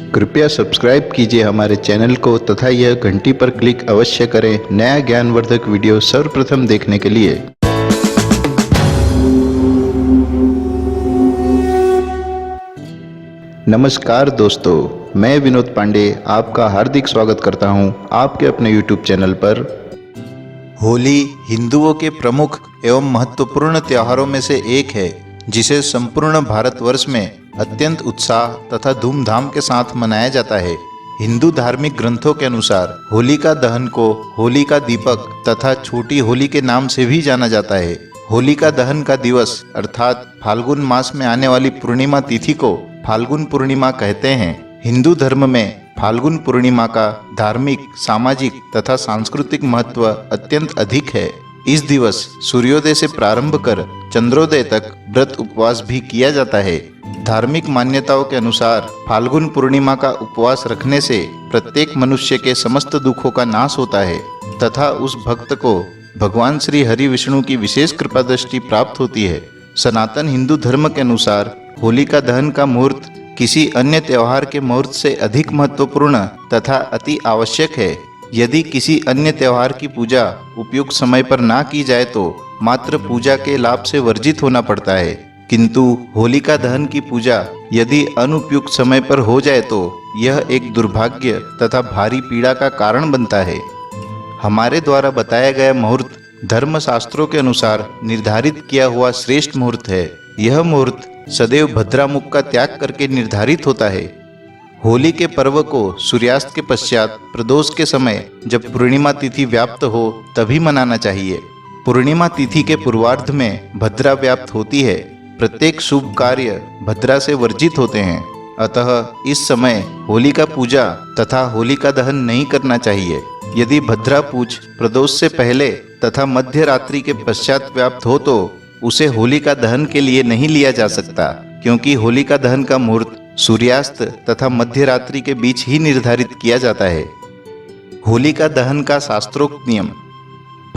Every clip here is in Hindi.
कृपया सब्सक्राइब कीजिए हमारे चैनल को तथा यह घंटी पर क्लिक अवश्य करें नया ज्ञानवर्धक वीडियो सर्वप्रथम देखने के लिए। नमस्कार दोस्तों, मैं विनोद पांडे आपका हार्दिक स्वागत करता हूं आपके अपने YouTube चैनल पर। होली हिंदुओं के प्रमुख एवं महत्वपूर्ण त्योहारों में से एक है, जिसे संपूर्ण भारतवर्ष में अत्यंत उत्साह तथा धूमधाम के साथ मनाया जाता है। हिंदू धार्मिक ग्रंथों के अनुसार होलिका दहन को होलिका दीपक तथा छोटी होली के नाम से भी जाना जाता है। होलिका दहन का दिवस अर्थात फाल्गुन मास में आने वाली पूर्णिमा तिथि को फाल्गुन पूर्णिमा कहते हैं। हिंदू धर्म में फाल्गुन पूर्णिमा का धार्मिक, सामाजिक तथा सांस्कृतिक महत्व अत्यंत अधिक है। इस दिवस सूर्योदय से प्रारंभ कर चंद्रोदय तक व्रत उपवास भी किया जाता है। धार्मिक मान्यताओं के अनुसार फाल्गुन पूर्णिमा का उपवास रखने से प्रत्येक मनुष्य के समस्त दुखों का नाश होता है तथा उस भक्त को भगवान श्री हरि विष्णु की विशेष कृपा दृष्टि प्राप्त होती है। सनातन हिंदू धर्म के अनुसार होलिका दहन का मुहूर्त किसी अन्य त्योहार के मुहूर्त से अधिक महत्वपूर्ण तथा अति आवश्यक है। यदि किसी अन्य त्योहार की पूजा उपयुक्त समय पर ना की जाए तो मात्र पूजा के लाभ से वर्जित होना पड़ता है, किंतु होलिका दहन की पूजा यदि अनुपयुक्त समय पर हो जाए तो यह एक दुर्भाग्य तथा भारी पीड़ा का कारण बनता है। हमारे द्वारा बताया गया मुहूर्त धर्मशास्त्रों के अनुसार निर्धारित किया हुआ श्रेष्ठ मुहूर्त है। यह मुहूर्त सदैव भद्रामुख का त्याग करके निर्धारित होता है। होली के पर्व को सूर्यास्त के पश्चात प्रदोष के समय जब पूर्णिमा तिथि व्याप्त हो तभी मनाना चाहिए। पूर्णिमा तिथि के पूर्वार्ध में भद्रा व्याप्त होती है। प्रत्येक शुभ कार्य भद्रा से वर्जित होते हैं, अतः इस समय होलिका पूजा तथा होलिका दहन नहीं करना चाहिए। यदि भद्रा पूज प्रदोष से पहले तथा मध्य रात्रि के पश्चात व्याप्त हो तो उसे होलिका दहन के लिए नहीं लिया जा सकता, क्योंकि होलिका दहन का मुहूर्त सूर्यास्त तथा मध्य रात्रि के बीच ही निर्धारित किया जाता है। होलिका दहन का शास्त्रोक्त नियम।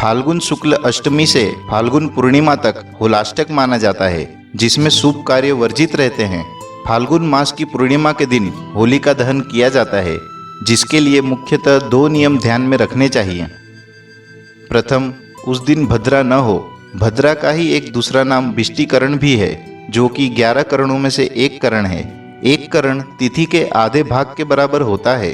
फाल्गुन शुक्ल अष्टमी से फाल्गुन पूर्णिमा तक होलाष्टक माना जाता है, जिसमें शुभ कार्य वर्जित रहते हैं। फाल्गुन मास की पूर्णिमा के दिन होलिका दहन किया जाता है, जिसके लिए मुख्यतः 2 नियम ध्यान में रखने चाहिए। प्रथम, उस दिन भद्रा न हो। भद्रा का ही एक दूसरा नाम बिष्टिकरण भी है, जो कि 11 करणों में से एक करण है। एक करण तिथि के आधे भाग के बराबर होता है।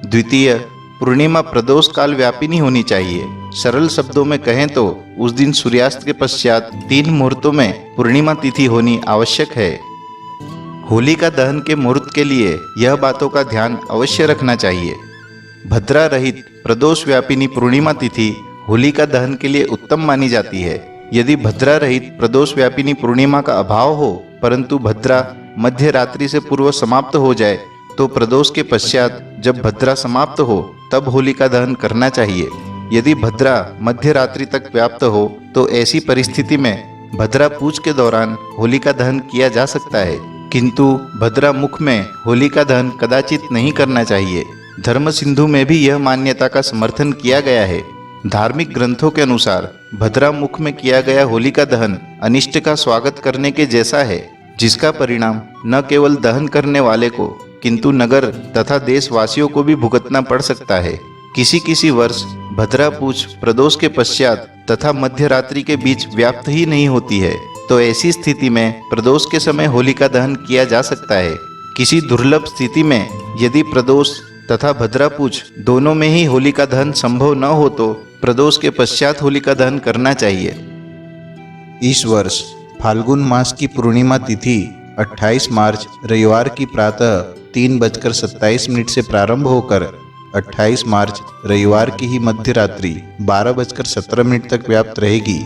द्वितीय, पूर्णिमा प्रदोष काल व्यापिनी होनी चाहिए। सरल शब्दों में कहें तो उस दिन सूर्यास्त के पश्चात 3 मुहूर्तों में पूर्णिमा तिथि होनी आवश्यक है। होलिका दहन के मुहूर्त के लिए यह बातों का ध्यान अवश्य रखना चाहिए। भद्रा रहित प्रदोष व्यापिनी पूर्णिमा तिथि होलिका दहन के लिए उत्तम मानी जाती है। यदि भद्रा रहित प्रदोष व्यापिनी पूर्णिमा का अभाव हो परंतु भद्रा मध्य रात्रि से पूर्व समाप्त हो जाए तो प्रदोष के पश्चात जब भद्रा समाप्त हो तब होलिका दहन करना चाहिए। यदि भद्रा मध्य रात्रि तक व्याप्त हो तो ऐसी परिस्थिति में भद्रा पूज के दौरान होलिका दहन किया जा सकता है, किंतु भद्रा मुख में होलिका दहन कदाचित नहीं करना चाहिए। धर्म सिंधु में भी यह मान्यता का समर्थन किया गया है। धार्मिक ग्रंथों के अनुसार भद्रा मुख में किया गया होलिका दहन अनिष्ट का स्वागत करने के जैसा है, जिसका परिणाम न केवल दहन करने वाले को किंतु नगर तथा देशवासियों को भी भुगतना पड़ सकता है। किसी वर्ष भद्रा पूज प्रदोष के पश्चात तथा मध्य रात्रि के बीच व्याप्त ही नहीं होती है, तो ऐसी स्थिति में प्रदोष के समय होलिका दहन किया जा सकता है। किसी दुर्लभ स्थिति में यदि प्रदोष तथा भद्रा पूज दोनों में ही होलिका दहन संभव न हो तो प्रदोष के पश्चात होलिका दहन करना चाहिए। इस वर्ष फाल्गुन मास की पूर्णिमा तिथि 28 मार्च रविवार की प्रातः 3:27 से प्रारंभ होकर 28 मार्च रविवार की ही मध्य रात्रि 12:17 तक व्याप्त रहेगी।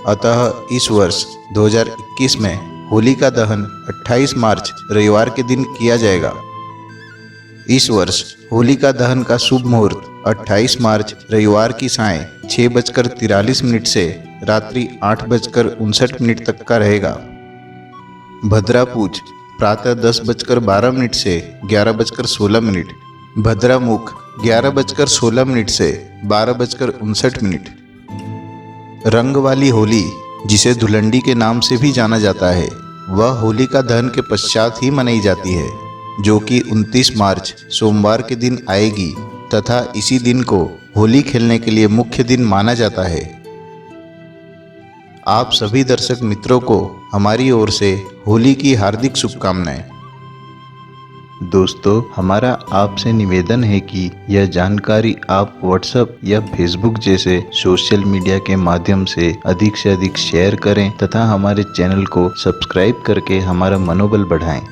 अतः इस वर्ष 2021 में होलिका दहन 28 मार्च रविवार के दिन किया जाएगा। इस वर्ष होलिका दहन का शुभ मुहूर्त 28 मार्च रविवार की सायं 6:43 से रात्रि 8:59 तक का रहेगा। भद्रा पूज प्रातः 10:12 से 11:16। भद्रा मुख 11:16 से 12:59। रंग वाली होली, जिसे धुलंडी के नाम से भी जाना जाता है, वह होलिका दहन के पश्चात ही मनाई जाती है। जो कि 29 मार्च सोमवार के दिन आएगी तथा इसी दिन को होली खेलने के लिए मुख्य दिन माना जाता है। आप सभी दर्शक मित्रों को हमारी ओर से होली की हार्दिक शुभकामनाएं। दोस्तों, हमारा आपसे निवेदन है कि यह जानकारी आप व्हाट्सएप या फेसबुक जैसे सोशल मीडिया के माध्यम से अधिक शेयर करें तथा हमारे चैनल को सब्सक्राइब करके हमारा मनोबल बढ़ाएं।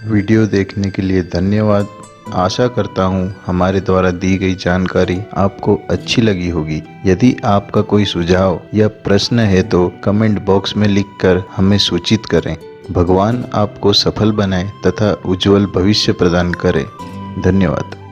वीडियो देखने के लिए धन्यवाद। आशा करता हूँ हमारे द्वारा दी गई जानकारी आपको अच्छी लगी होगी। यदि आपका कोई सुझाव या प्रश्न है तो कमेंट बॉक्स में लिखकर हमें सूचित करें। भगवान आपको सफल बनाए तथा उज्जवल भविष्य प्रदान करे। धन्यवाद।